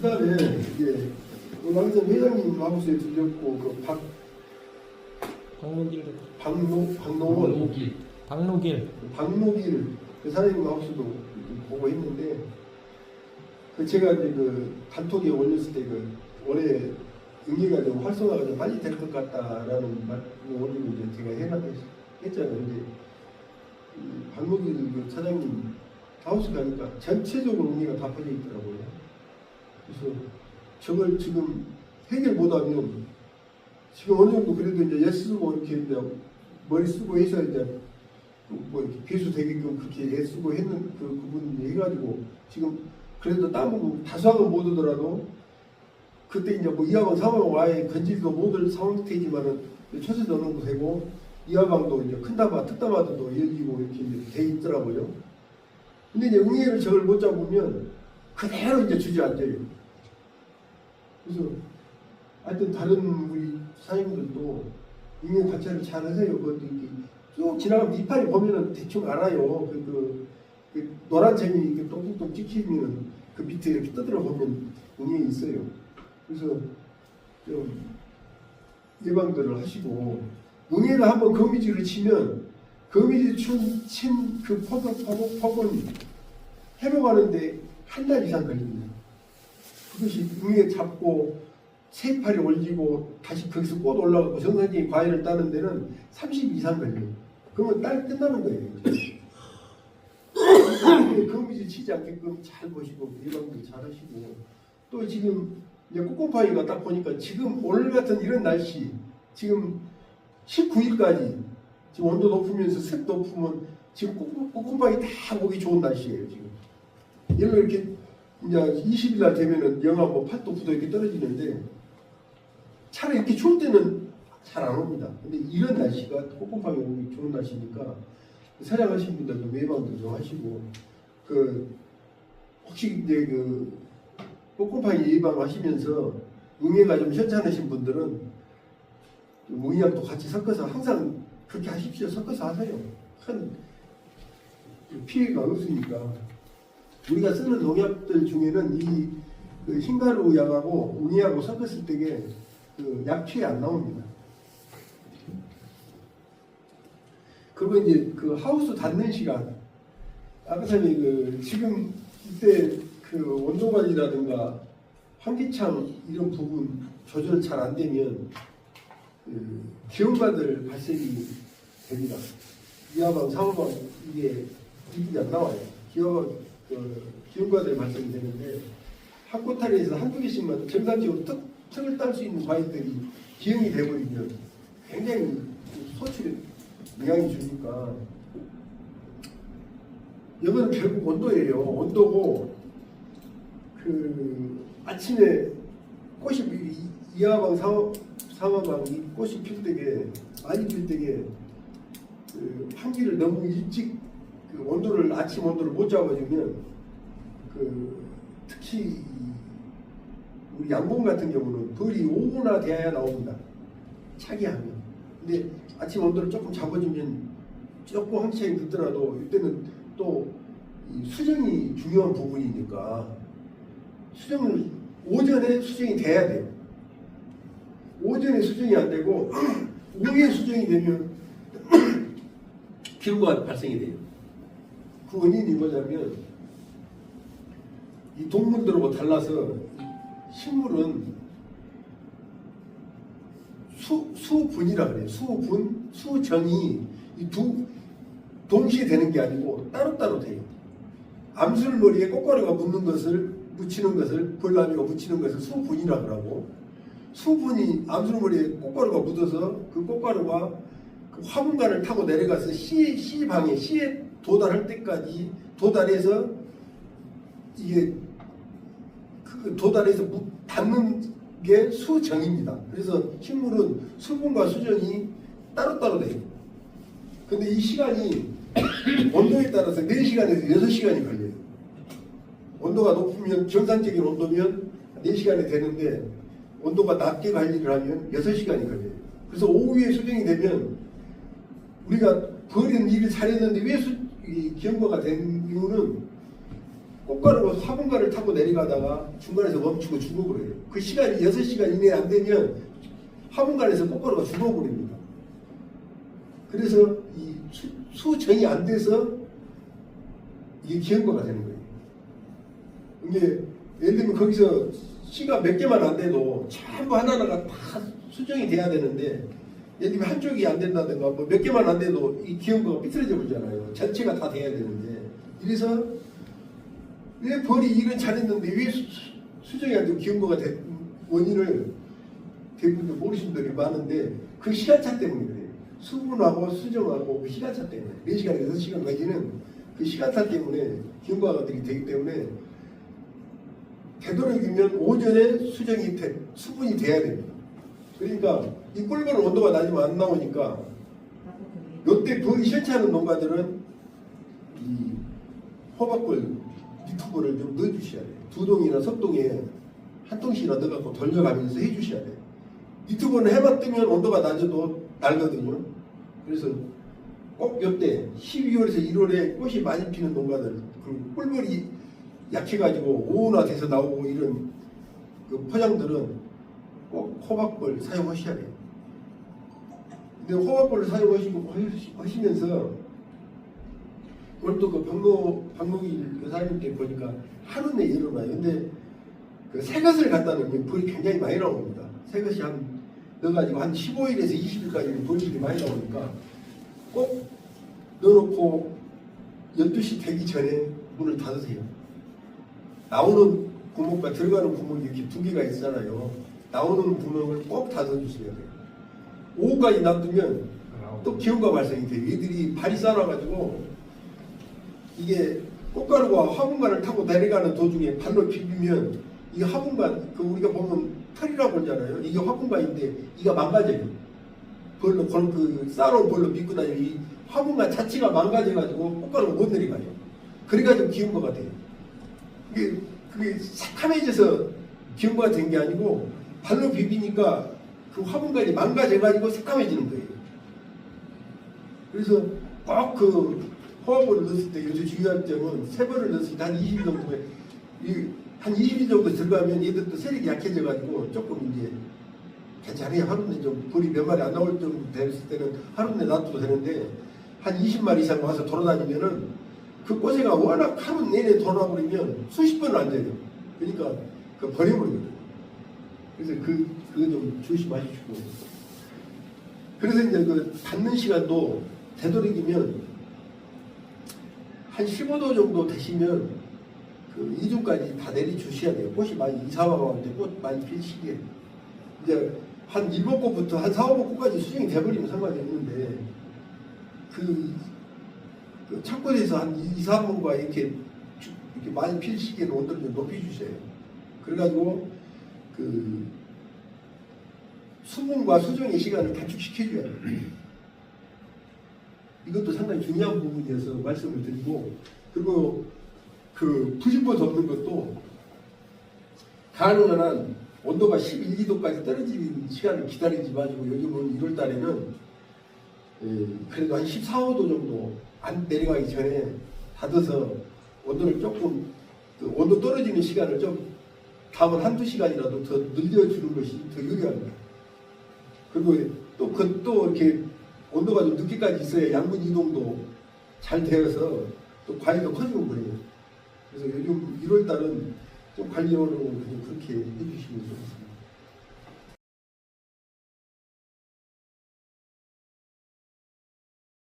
그다음에 이제 왕전 회장님 하우스에 들렸고 그 박노길 그 사장님 하우스도 보고 했는데 그 제가 이제 그 단톡에 올렸을 때 그 올해 응애가 좀 활성화가 좀 빨리 될 것 같다라는 말을 올리고 이제 제가 했잖아요. 근데 박노길 그 사장님 하우스 가니까 전체적으로 응애가 다 퍼져 있더라고요. 그래서 저걸 지금 해결 못하면 지금 어느 정도 그래도 이제 애쓰고 이렇게 이제 머리 쓰고 해서 이제 뭐 이렇게 괴수 되게끔 그렇게 애쓰고 했는 그분이 해가지고 지금 그래도 남은 다수학은 못 오더라도 그때 이제 뭐 이하방 3하방 아예 건질도 못 올 상태이지만은 초세 넣어놓고 되고 이하방도 이제 큰 담화 특담화도 열리고 이렇게 이제 돼 있더라고요. 근데 이제 응애를 저걸 못 잡으면 그대로 이제 주저앉아요. 그래서 하여튼 다른 우리 사장님들도 응애 관찰을 잘 하세요. 그것도 이렇게 쭉 지나가면 이파리 보면은 대충 알아요. 그 노란 점이 이렇게 똥똥똥 찍히면 그 밑에 이렇게 떠들어 보면 응애 있어요. 그래서 좀 예방들을 하시고 응애가 한번 거미줄을 치면 거미줄 친 그 폭은 회복하는데 한 달 이상 걸립니다. 그것이 응애 잡고 새파리 올리고 다시 거기서 꽃 올라가고 정상적인 과일을 따는 데는 30일 이상 걸려요. 그러면 딸 끝나는 거예요. 거미줄 치지 않게끔 잘 보시고 예방도 잘 하시고 또 지금 이제 꼬꼬파이가 딱 보니까 지금 오늘 같은 이런 날씨 지금 19일까지 지금 온도 높으면서 습 높으면 지금 꼬꼬파이 다 보기 좋은 날씨예요. 지금 예를 이렇게 이제 20일 날 되면은 영하 뭐 8도 9도 이렇게 떨어지는데 차라리 이렇게 추울 때는 잘 안 옵니다. 근데 이런 날씨가 꼬꼬파이 오기 좋은 날씨니까 사냥하신 분들도 예방도 좀 하시고 그 혹시 이제 그 꼬꼬파이 예방하시면서 응애가 좀 현찮으신 분들은 응애약도 같이 섞어서 항상 그렇게 하십시오. 섞어서 하세요. 큰 피해가 없으니까. 우리가 쓰는 농약들 중에는 그 흰가루 약하고 응애하고 섞었을 때에 그 약취에 안 나옵니다. 그리고 이제 그 하우스 닫는 시간 아까 전에 그 지금 이때 그 온도 관리라든가 환기창 이런 부분 조절 잘 안 되면 그 기온가들 발생이 됩니다. 이하방, 상하방 이게 이분이 안 나와요. 기온가들 발생이 되는데 한 꼬타리에서 한두 개씩만 정상적으로 턱을 딸 수 있는 과일들이 기형이 되버리면 굉장히 소출에 영향이 주니까 이거는 결국 온도예요. 온도고 그 아침에 꽃이 이하방 상하방 이 꽃이 필 때에 많이 필 때에 그 환기를 너무 일찍 그 온도를 아침 온도를 못 잡아주면 그 특히 우리 양봉 같은 경우는 벌이 5분나 돼야 나옵니다. 차게 하면. 근데 아침 온도를 조금 잡아주면 조금 환기창이 듣더라도 이때는 또 수정이 중요한 부분이니까 수정을 오전에 수정이 돼야 돼요. 오전에 수정이 안 되고 오후에 수정이 되면 기후가 발생이 돼요. 그 원인이 뭐냐면 이 동물들하고 달라서 식물은 수분이라 그래요. 수분, 수정이 이 동시에 되는 게 아니고 따로따로 돼요. 암술머리에 꽃가루가 묻히는 것을 벌나비가 묻히는 것을 수분이라 그러고 수분이 암술머리에 꽃가루가 묻어서 그 꽃가루가 그 화분간을 타고 내려가서 씨에 도달할 때까지 도달해서 이게 그 도달해서 닿는 게 수정입니다. 그래서 식물은 수분과 수정이 따로따로 돼요. 근데 이 시간이 온도에 따라서 4시간에서 6시간이 걸려요. 온도가 높으면 정상적인 온도면 4시간이 되는데 온도가 낮게 관리를 하면 6시간이 걸려요. 그래서 오후에 수정이 되면 우리가 벌이는 일을 잘했는데 왜 기형과가 된 이유는 꽃가루가 화분가를 타고 내려가다가 중간에서 멈추고 죽어버려요. 그 시간이 6시간 이내 안 되면 화분간에서 꽃가루가 죽어버립니다. 그래서 이 수정이 안 돼서 이게 기형과가 되는 거예요. 이게 예를 들면 거기서 씨가 몇 개만 안 돼도 전부 하나하나가 다 수정이 돼야 되는데 예를 들면 한쪽이 안 된다든가 뭐 몇 개만 안 돼도 이 기형과가 삐뚤어져 버리잖아요. 전체가 다 돼야 되는데 이래서 왜 벌이 일은 잘했는데 왜 수정이 안 되고 기형과가 된 원인을 대부분 모르시는 분들이 많은데 그 시간차 때문에 그래요. 수분하고 수정하고 그 시간차 때문에 4시간, 6시간 가지는 그 시간차 때문에 기형과가 되기 때문에 되도록이면 오전에 수분이 돼야 됩니다. 그러니까 이 꿀벌 온도가 낮으면 안 나오니까 요때 벌이 시원찮은 농가들은 이 호박벌 유튜브를 좀 넣어주셔야 돼요. 2동이나 3동에 한 통씩이나 넣어갖고 돌려가면서 해주셔야 돼요. 유튜브는 해만 뜨면 온도가 낮아도 날거든요. 그래서 꼭 이때 12월에서 1월에 꽃이 많이 피는 농가들, 그리고 꿀벌이 약해가지고 오후나 돼서 나오고 이런 그 포장들은 꼭 호박벌 사용하셔야 돼요. 근데 호박벌을 사용하시면서 오늘 또 그 박노기 여사님께 보니까 하루 내에 일어나요. 근데 그 새것을 갖다 놓으면 벌이 굉장히 많이 나옵니다. 새것이 넣어가지고 한 15일에서 20일까지는 벌이 많이 나오니까 꼭 넣어놓고 12시 되기 전에 문을 닫으세요. 나오는 구멍과 들어가는 구멍이 이렇게 2개가 있잖아요. 나오는 구멍을 꼭 닫아주셔야 돼요. 오후까지 놔두면 또 기온과 발생이 돼요. 얘들이 발이 쌓아가지고 이게 꽃가루가 화분간을 타고 내려가는 도중에 발로 비비면 이 화분간, 그 우리가 보면 털이라고 하잖아요. 이게 화분간인데 이가 망가져요. 벌로 그 쌓아놓은 벌로 믿고 다니면 이 화분간 자체가 망가져가지고 꽃가루가 못 내려가요. 그래가지고 기온과가 돼요. 그게 새카매져서 기온과가 된 게 아니고 발로 비비니까 그 화분간이 망가져가지고 새카매지는 거예요. 그래서 꼭 그 호박벌을 넣었을 때 요즘 중요한 점은 세 벌을 넣었을 때 한 20일 정도에 한 20일 정도 들어가면 얘들도 세력이 약해져가지고 조금 이제 괜찮아요. 하루 내에 좀 벌이 몇 마리 안 나올 정도 됐을 때는 하루 내에 놔둬도 되는데 한 20마리 이상 와서 돌아다니면은 그 꼬세가 워낙 하루 내내 돌아버리면 수십 번을 앉아요. 그러니까 그 버려버리거든요. 그래서 그거 좀 조심하시고. 그래서 이제 그 닫는 시간도 되도록이면 한 15도 정도 되시면 그 이중까지 다 내려주셔야 돼요. 꽃이 많이 이사와가는데 꽃 많이 필 시기에 이제 한 7꽃부터 한 4, 5꽃까지 수정이 돼버리면 상관이 없는데 그 창고에서 한 2, 3번과 이렇게 많이 필 시기에는 온도를 좀 높여주셔요. 그래가지고 그 수분과 수정의 시간을 단축시켜줘야 돼요. 이것도 상당히 중요한 부분이어서 말씀을 드리고, 그리고 그 부직포 덮는 것도 가능한 한 온도가 11, 2도까지 떨어지는 시간을 기다리지 마시고 요즘은 1월 달에는 그래도 한 14, 5도 정도 안 내려가기 전에 닫아서 온도를 조금 그 온도 떨어지는 시간을 좀 다음은 1, 2시간이라도 더 늘려주는 것이 더 유리합니다. 그리고 또 이렇게 온도가 좀 늦게까지 있어야 양분 이동도 잘 되어서 또 과일도 커지고 그래요. 그래서 요즘 1월 달은 좀 관리하는 거 그렇게 해주시면 좋겠습니다.